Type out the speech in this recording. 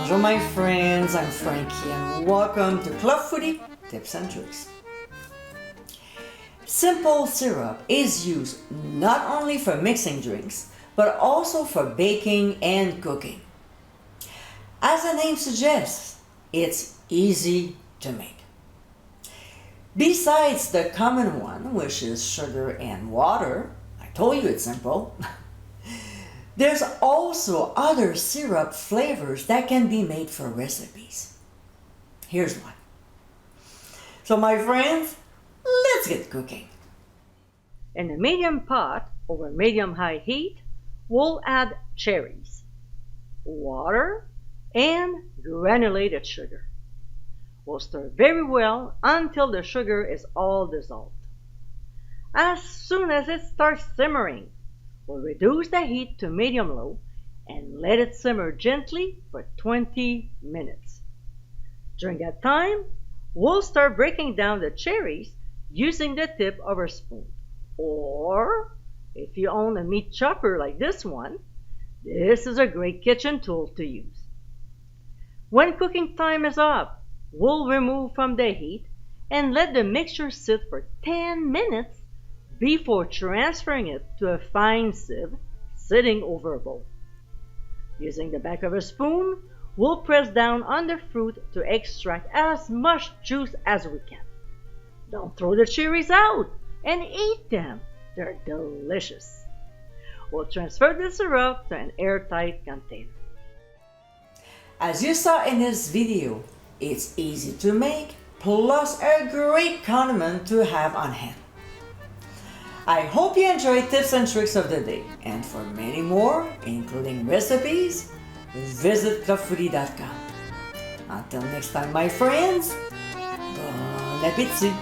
Bonjour my friends, I'm Frankie and welcome to Club Foodie Tips and Tricks. Simple syrup is used not only for mixing drinks, but also for baking and cooking. As the name suggests, it's easy to make. Besides the common one, which is sugar and water, I told you it's simple, there's also other syrup flavors that can be made for recipes. Here's one. So my friends, let's get cooking. In a medium pot over medium-high heat, we'll add cherries, water, and granulated sugar. We'll stir very well until the sugar is all dissolved. As soon as it starts simmering, we'll reduce the heat to medium-low and let it simmer gently for 20 minutes. During that time, we'll start breaking down the cherries using the tip of a spoon. Or, if you own a meat chopper like this one, this is a great kitchen tool to use. When cooking time is up, we'll remove from the heat and let the mixture sit for 10 minutes before transferring it to a fine sieve sitting over a bowl. Using the back of a spoon, we'll press down on the fruit to extract as much juice as we can. Don't throw the cherries out and eat them. They're delicious. We'll transfer the syrup to an airtight container. As you saw in this video, it's easy to make, plus a great condiment to have on hand. I hope you enjoyed tips and tricks of the day, and for many more, including recipes, visit clubfoodie.com. Until next time, my friends, bon appétit!